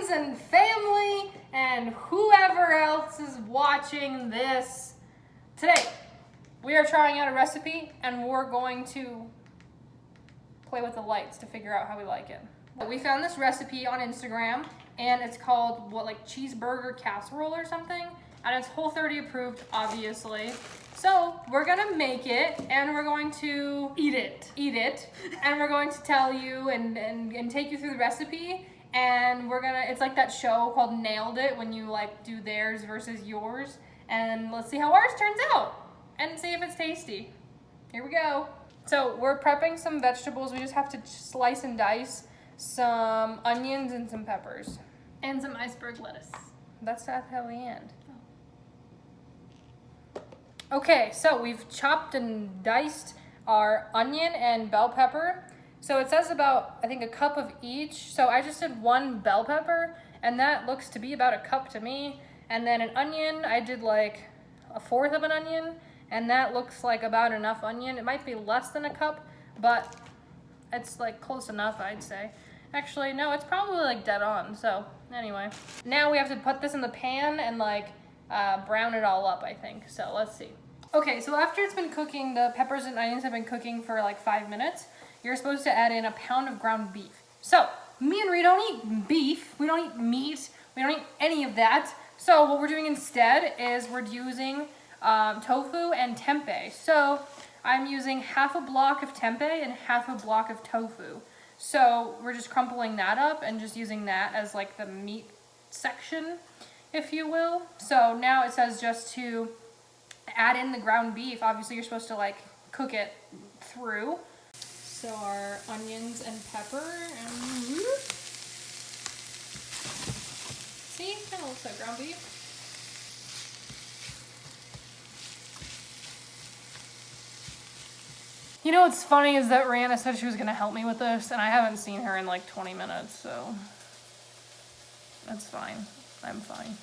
friends and family and whoever else is watching this. Today, we are trying out a recipe and we're going to play with the lights to figure out how we like it. We found this recipe on Instagram and it's called cheeseburger casserole or something, and it's Whole30 approved, obviously. So we're gonna make it and we're going to eat it and we're going to tell you and take you through the recipe, and it's like that show called Nailed It, when you like do theirs versus yours, and let's see how ours turns out and see if it's tasty. Here we go. So we're prepping some vegetables. We just have to slice and dice some onions and some peppers. And some iceberg lettuce. That's at the end. Okay, so we've chopped and diced our onion and bell pepper. So it says about, I think, a cup of each. So I just did 1 bell pepper, and that looks to be about a cup to me. And then an onion, I did like 1/4 of an onion, and that looks like about enough onion. It might be less than a cup, but it's like close enough, I'd say. Actually, no, it's probably like dead on. So anyway, now we have to put this in the pan and brown it all up, I think. So let's see. Okay, so after it's been cooking, the peppers and onions have been cooking for like 5 minutes. You're supposed to add in a pound of ground beef. So me and Ree don't eat beef. We don't eat meat. We don't eat any of that. So what we're doing instead is we're using tofu and tempeh. So I'm using 1/2 block of tempeh and 1/2 block of tofu. So we're just crumpling that up and just using that as like the meat section, if you will. So now it says just to add in the ground beef. Obviously you're supposed to like cook it through. So our onions and pepper, and see, kind of looks like ground beef. You know what's funny is that Rihanna said she was gonna help me with this, and I haven't seen her in like 20 minutes, so that's fine. I'm fine.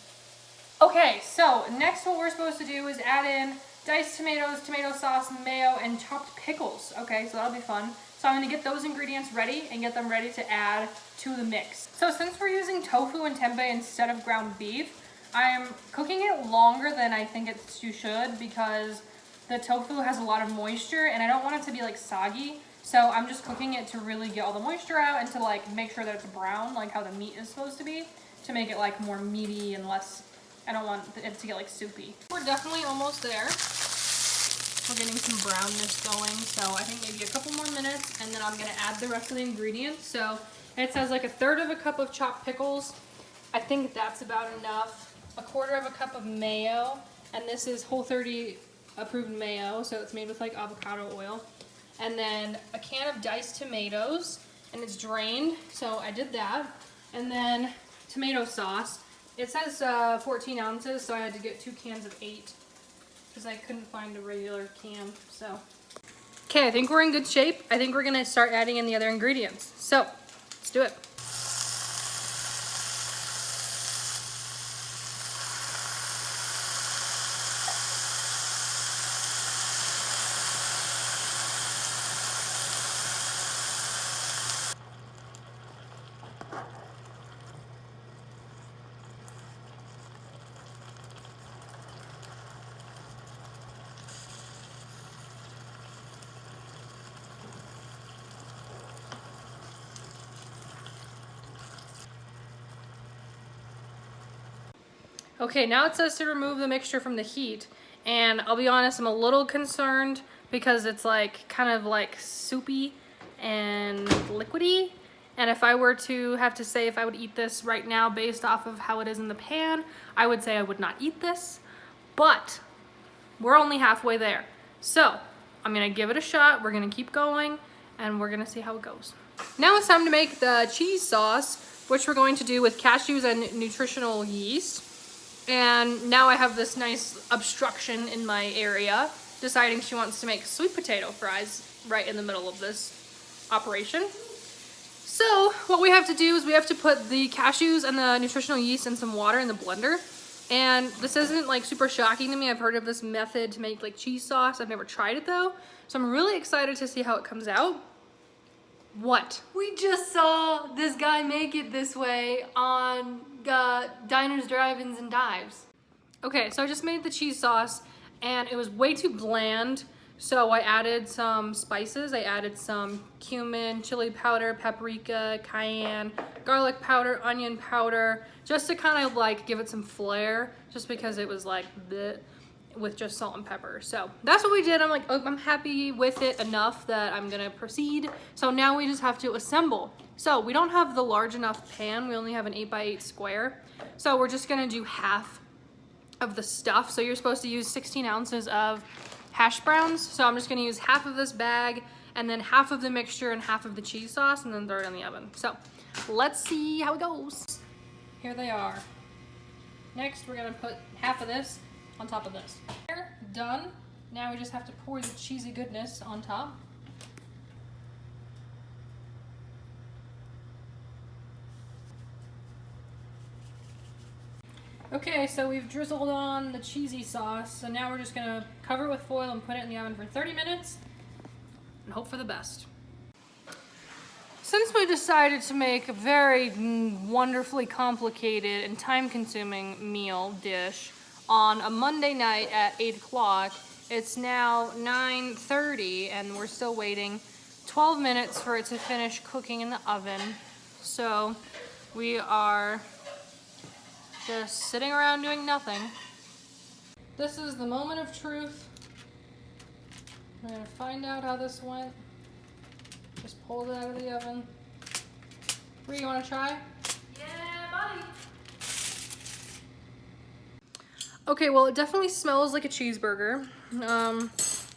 Okay, so next what we're supposed to do is add in diced tomatoes, tomato sauce, mayo, and chopped pickles. Okay, so that'll be fun. So I'm gonna get those ingredients ready and get them ready to add to the mix. So since we're using tofu and tempeh instead of ground beef, I'm cooking it longer than I think you should, because the tofu has a lot of moisture and I don't want it to be like soggy. So I'm just cooking it to really get all the moisture out and to like make sure that it's brown, like how the meat is supposed to be, to make it like more meaty and less, I don't want it to get like soupy. We're definitely almost there. We're getting some brownness going, so I think maybe a couple more minutes, and then I'm gonna add the rest of the ingredients. So it says like 1/3 cup of chopped pickles. I think that's about enough. 1/4 cup of mayo, and this is Whole30 approved mayo, so it's made with like avocado oil. And then a can of diced tomatoes, and it's drained, so I did that. And then tomato sauce. It says 14 ounces, so I had to get 2 cans of 8 because I couldn't find a regular can. So okay, I think we're in good shape. I think we're gonna start adding in the other ingredients. So let's do it. Okay, now it says to remove the mixture from the heat, and I'll be honest, I'm a little concerned because it's like kind of like soupy and liquidy, and if I were to have to say if I would eat this right now based off of how it is in the pan, I would say I would not eat this, but we're only halfway there. So I'm gonna give it a shot, we're gonna keep going, and we're gonna see how it goes. Now it's time to make the cheese sauce, which we're going to do with cashews and nutritional yeast. And now I have this nice obstruction in my area, deciding she wants to make sweet potato fries right in the middle of this operation. So what we have to do is we have to put the cashews and the nutritional yeast in some water in the blender. And this isn't like super shocking to me. I've heard of this method to make like cheese sauce. I've never tried it though. So I'm really excited to see how it comes out. What? We just saw this guy make it this way on Diners, Drive-Ins, and Dives. Okay, so I just made the cheese sauce and it was way too bland. So I added some spices. I added some cumin, chili powder, paprika, cayenne, garlic powder, onion powder, just to kind of like give it some flair, just because it was like bleh, with just salt and pepper. So that's what we did. I'm like, oh, I'm happy with it enough that I'm gonna proceed. So now we just have to assemble. So we don't have the large enough pan. We only have an 8x8 square. So we're just gonna do half of the stuff. So you're supposed to use 16 ounces of hash browns. So I'm just gonna use half of this bag and then half of the mixture and half of the cheese sauce and then throw it in the oven. So let's see how it goes. Here they are. Next, we're gonna put half of this on top of this. Here, done. Now we just have to pour the cheesy goodness on top. Okay, so we've drizzled on the cheesy sauce, so now we're just gonna cover it with foil and put it in the oven for 30 minutes and hope for the best. Since we decided to make a very wonderfully complicated and time-consuming meal dish on a Monday night at 8 o'clock, it's now 9:30 and we're still waiting 12 minutes for it to finish cooking in the oven. So we are just sitting around doing nothing. This is the moment of truth. We're gonna find out how this went. Just pulled it out of the oven. Bree, you wanna try? Yeah, buddy. Okay, well it definitely smells like a cheeseburger.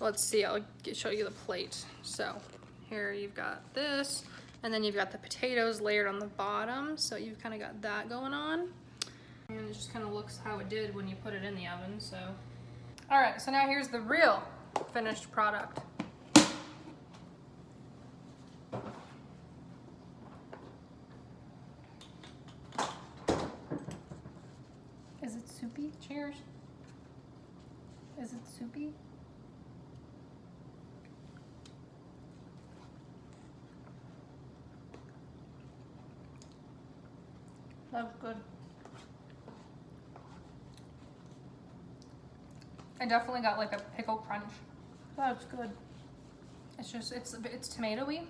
Let's see, I'll show you the plate. So here you've got this, and then you've got the potatoes layered on the bottom. So you've kind of got that going on. And it just kind of looks how it did when you put it in the oven, so. All right, so now here's the real finished product. Is it soupy? Cheers. Is it soupy? That was good. I definitely got like a pickle crunch. That's good. It's just, it's tomatoey.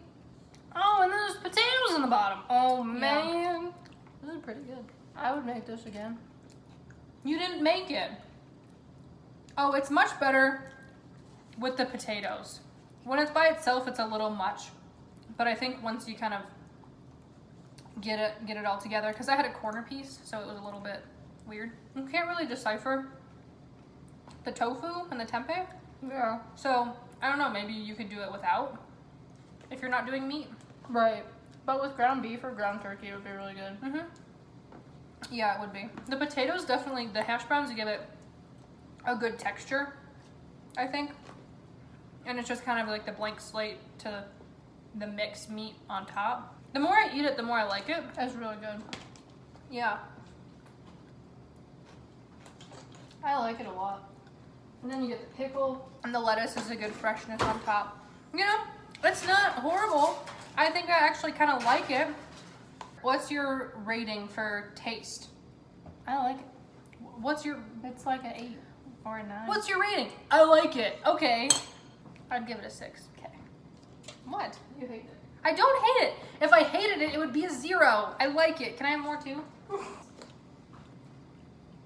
Oh, and then there's potatoes in the bottom. Oh man. Yeah. This is pretty good. I would make this again. You didn't make it. Oh, it's much better with the potatoes. When it's by itself, it's a little much. But I think once you kind of get it all together, because I had a corner piece, so it was a little bit weird. You can't really decipher the tofu and the tempeh. Yeah. So, I don't know, maybe you could do it without, if you're not doing meat. Right. But with ground beef or ground turkey, it would be really good. Mm-hmm. Yeah, it would be. The potatoes definitely, the hash browns give it a good texture, I think. And it's just kind of like the blank slate to the mixed meat on top. The more I eat it, the more I like it. It's really good. Yeah. I like it a lot. And then you get the pickle, and the lettuce is a good freshness on top. You know, it's not horrible. I think I actually kind of like it. What's your rating for taste? I like it. What's your... It's like an 8 or a 9. What's your rating? I like it. Okay. I'd give it a 6. Okay. What? You hate it. I don't hate it. If I hated it, it would be a 0. I like it. Can I have more too?